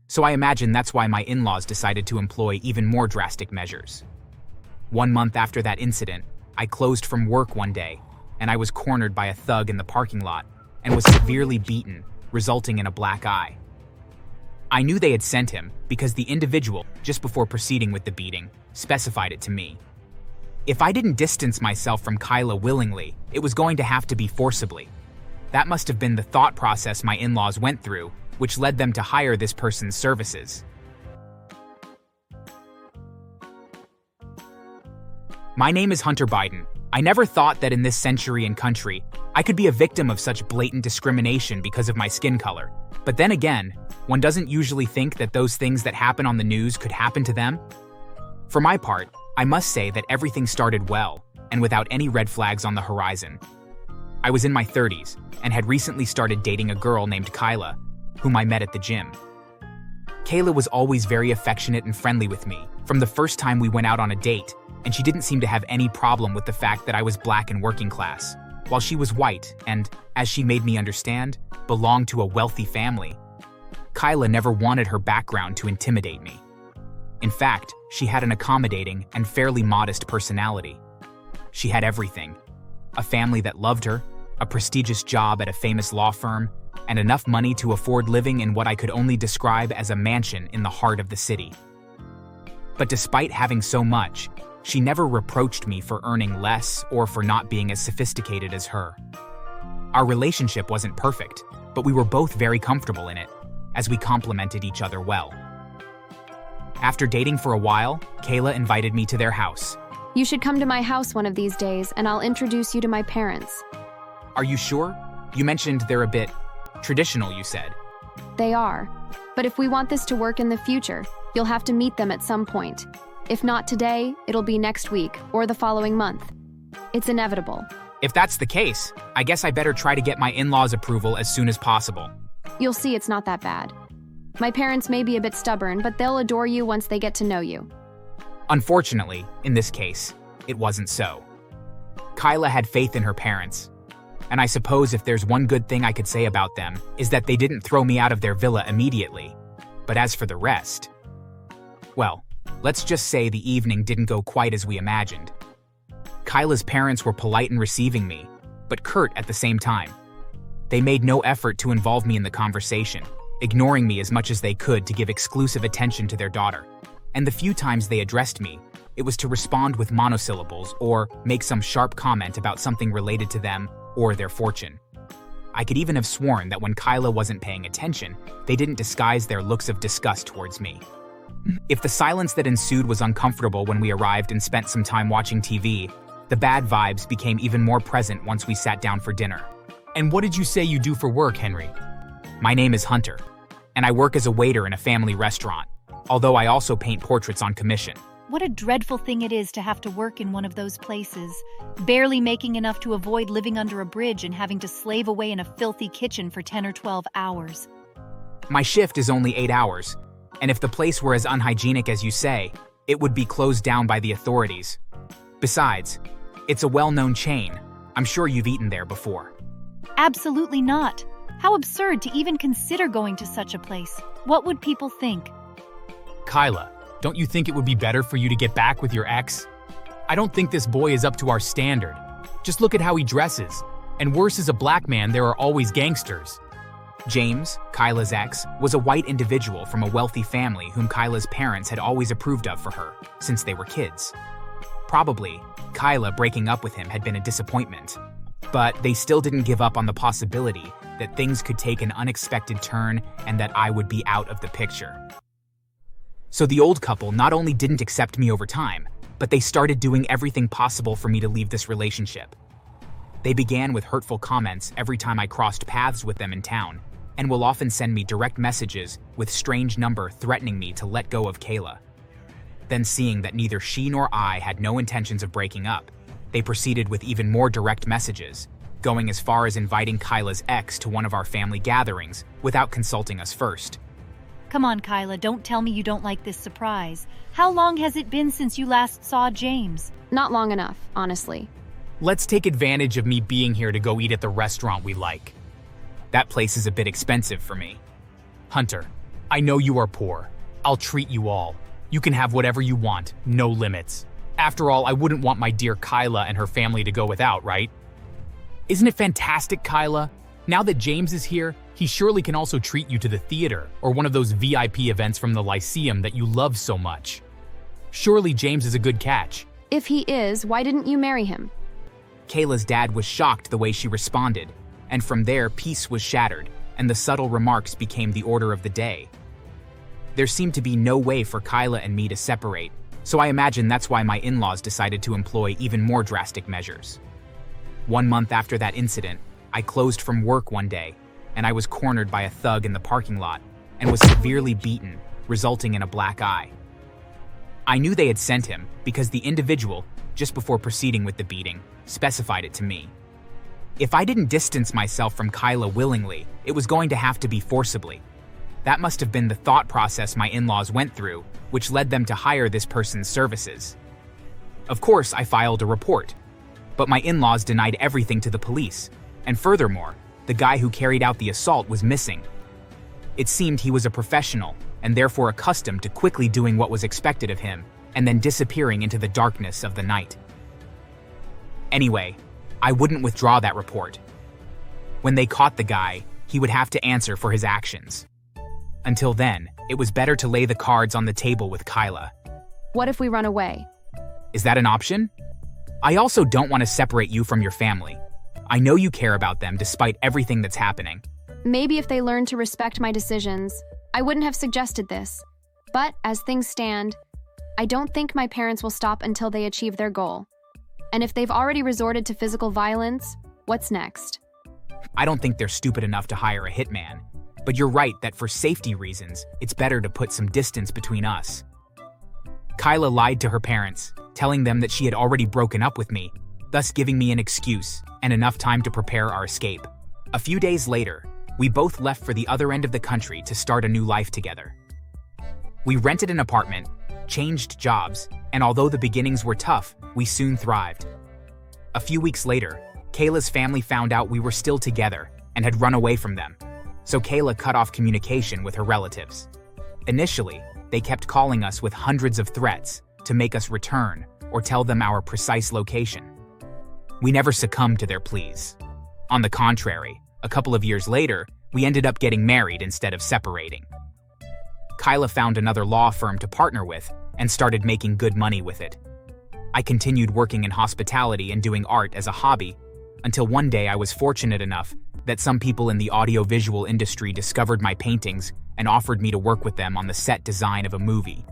so I imagine that's why my in-laws decided to employ even more drastic measures. 1 month after that incident, I closed from work one day, and I was cornered by a thug in the parking lot and was severely beaten, resulting in a black eye. I knew they had sent him because the individual, just before proceeding with the beating, specified it to me. If I didn't distance myself from Kyla willingly, it was going to have to be forcibly. That must have been the thought process my in-laws went through, which led them to hire this person's services. My name is Hunter Biden. I never thought that in this century and country, I could be a victim of such blatant discrimination because of my skin color. But then again, one doesn't usually think that those things that happen on the news could happen to them. For my part, I must say that everything started well, and without any red flags on the horizon. I was in my 30s, and had recently started dating a girl named Kyla, whom I met at the gym. Kayla was always very affectionate and friendly with me, from the first time we went out on a date, and she didn't seem to have any problem with the fact that I was black and working class, while she was white and, as she made me understand, belonged to a wealthy family. Kyla never wanted her background to intimidate me. In fact, she had an accommodating and fairly modest personality. She had everything: a family that loved her, a prestigious job at a famous law firm, and enough money to afford living in what I could only describe as a mansion in the heart of the city. But despite having so much, she never reproached me for earning less or for not being as sophisticated as her. Our relationship wasn't perfect, but we were both very comfortable in it, as we complemented each other well. After dating for a while, Kayla invited me to their house. You should come to my house one of these days, and I'll introduce you to my parents. Are you sure? You mentioned they're a bit traditional, you said. They are. But if we want this to work in the future, you'll have to meet them at some point. If not today, it'll be next week or the following month. It's inevitable. If that's the case, I guess I better try to get my in-laws' approval as soon as possible. You'll see it's not that bad. My parents may be a bit stubborn, but they'll adore you once they get to know you. Unfortunately, in this case, it wasn't so. Kyla had faith in her parents, and I suppose if there's one good thing I could say about them is that they didn't throw me out of their villa immediately. But as for the rest, well, let's just say the evening didn't go quite as we imagined. Kyla's parents were polite in receiving me, but curt at the same time. They made no effort to involve me in the conversation, ignoring me as much as they could to give exclusive attention to their daughter. And the few times they addressed me, it was to respond with monosyllables or make some sharp comment about something related to them or their fortune. I could even have sworn that when Kyla wasn't paying attention, they didn't disguise their looks of disgust towards me. If the silence that ensued was uncomfortable when we arrived and spent some time watching TV, the bad vibes became even more present once we sat down for dinner. And what did you say you do for work, Henry? My name is Hunter, and I work as a waiter in a family restaurant, although I also paint portraits on commission. What a dreadful thing it is to have to work in one of those places, barely making enough to avoid living under a bridge and having to slave away in a filthy kitchen for 10 or 12 hours. My shift is only 8 hours, and if the place were as unhygienic as you say, it would be closed down by the authorities. Besides, it's a well-known chain. I'm sure you've eaten there before. Absolutely not. How absurd to even consider going to such a place. What would people think? Kyla, don't you think it would be better for you to get back with your ex? I don't think this boy is up to our standard. Just look at how he dresses. And worse, as a black man, there are always gangsters. James, Kyla's ex, was a white individual from a wealthy family whom Kyla's parents had always approved of for her since they were kids. Probably, Kyla breaking up with him had been a disappointment, but they still didn't give up on the possibility that things could take an unexpected turn and that I would be out of the picture. So the old couple not only didn't accept me over time, but they started doing everything possible for me to leave this relationship. They began with hurtful comments every time I crossed paths with them in town, and will often send me direct messages with strange number threatening me to let go of Kayla. Then, seeing that neither she nor I had no intentions of breaking up, they proceeded with even more direct messages, going as far as inviting Kyla's ex to one of our family gatherings without consulting us first. Come on, Kyla, don't tell me you don't like this surprise. How long has it been since you last saw James? Not long enough, honestly. Let's take advantage of me being here to go eat at the restaurant we like. That place is a bit expensive for me. Hunter, I know you are poor. I'll treat you all. You can have whatever you want, no limits. After all, I wouldn't want my dear Kyla and her family to go without, right? Isn't it fantastic, Kyla? Now that James is here, he surely can also treat you to the theater or one of those VIP events from the Lyceum that you love so much. Surely James is a good catch. If he is, why didn't you marry him? Kayla's dad was shocked the way she responded, and from there peace was shattered, and the subtle remarks became the order of the day. There seemed to be no way for Kyla and me to separate, so I imagine that's why my in-laws decided to employ even more drastic measures. 1 month after that incident, I closed from work one day, and I was cornered by a thug in the parking lot and was severely beaten, resulting in a black eye. I knew they had sent him because the individual, just before proceeding with the beating, specified it to me. If I didn't distance myself from Kyla willingly, it was going to have to be forcibly. That must have been the thought process my in-laws went through, which led them to hire this person's services. Of course, I filed a report, but my in-laws denied everything to the police, and furthermore, the guy who carried out the assault was missing. It seemed he was a professional, and therefore accustomed to quickly doing what was expected of him, and then disappearing into the darkness of the night. Anyway, I wouldn't withdraw that report. When they caught the guy, he would have to answer for his actions. Until then, it was better to lay the cards on the table with Kyla. What if we run away? Is that an option? I also don't want to separate you from your family. I know you care about them despite everything that's happening. Maybe if they learned to respect my decisions, I wouldn't have suggested this. But as things stand, I don't think my parents will stop until they achieve their goal. And if they've already resorted to physical violence, what's next? I don't think they're stupid enough to hire a hitman, but you're right that for safety reasons, it's better to put some distance between us. Kyla lied to her parents, telling them that she had already broken up with me, thus giving me an excuse and enough time to prepare our escape. A few days later, we both left for the other end of the country to start a new life together. We rented an apartment, changed jobs, and although the beginnings were tough, we soon thrived. A few weeks later, Kayla's family found out we were still together and had run away from them, so Kayla cut off communication with her relatives. Initially, they kept calling us with hundreds of threats to make us return or tell them our precise location. We never succumbed to their pleas. On the contrary, a couple of years later, we ended up getting married instead of separating. Kyla found another law firm to partner with and started making good money with it. I continued working in hospitality and doing art as a hobby until one day I was fortunate enough that some people in the audiovisual industry discovered my paintings and offered me to work with them on the set design of a movie.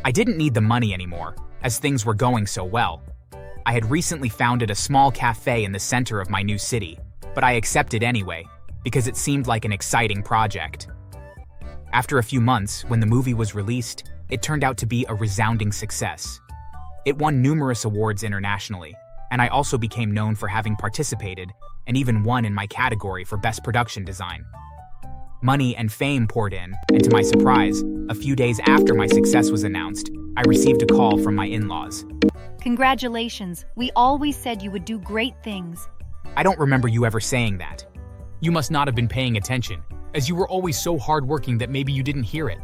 I didn't need the money anymore, as things were going so well. I had recently founded a small cafe in the center of my new city, but I accepted anyway, because it seemed like an exciting project. After a few months, when the movie was released, it turned out to be a resounding success. It won numerous awards internationally, and I also became known for having participated and even won in my category for Best Production Design. Money and fame poured in, and to my surprise, a few days after my success was announced, I received a call from my in-laws. Congratulations, we always said you would do great things. I don't remember you ever saying that. You must not have been paying attention, as you were always so hardworking that maybe you didn't hear it.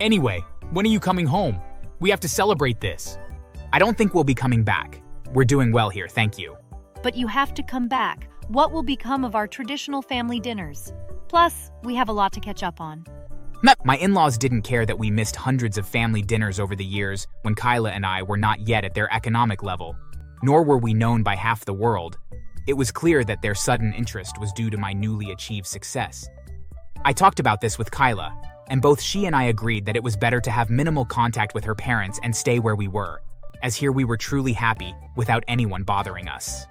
Anyway, when are you coming home? We have to celebrate this. I don't think we'll be coming back. We're doing well here, thank you. But you have to come back. What will become of our traditional family dinners? Plus, we have a lot to catch up on. My in-laws didn't care that we missed hundreds of family dinners over the years when Kyla and I were not yet at their economic level, nor were we known by half the world. It was clear that their sudden interest was due to my newly achieved success. I talked about this with Kyla, and both she and I agreed that it was better to have minimal contact with her parents and stay where we were, as here we were truly happy without anyone bothering us.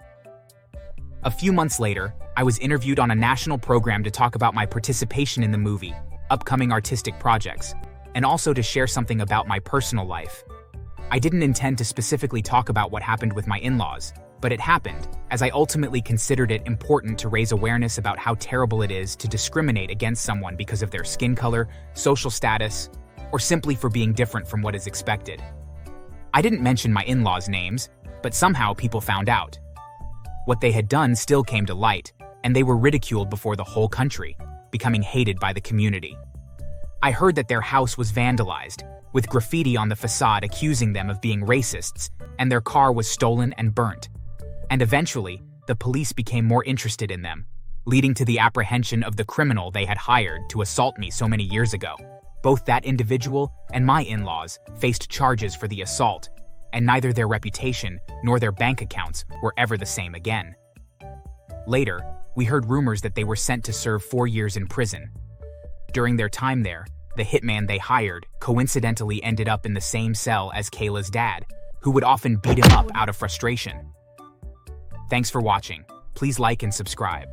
A few months later, I was interviewed on a national program to talk about my participation in the movie, upcoming artistic projects, and also to share something about my personal life. I didn't intend to specifically talk about what happened with my in-laws, but it happened, as I ultimately considered it important to raise awareness about how terrible it is to discriminate against someone because of their skin color, social status, or simply for being different from what is expected. I didn't mention my in-laws' names, but somehow people found out. What they had done still came to light, and they were ridiculed before the whole country, becoming hated by the community. I heard that their house was vandalized, with graffiti on the facade accusing them of being racists, and their car was stolen and burnt. And eventually, the police became more interested in them, leading to the apprehension of the criminal they had hired to assault me so many years ago. Both that individual and my in-laws faced charges for the assault, and neither their reputation nor their bank accounts were ever the same again. Later, we heard rumors that they were sent to serve 4 years in prison. During their time there, the hitman they hired coincidentally ended up in the same cell as Kayla's dad, who would often beat him up out of frustration. Thanks for watching. Please like and subscribe.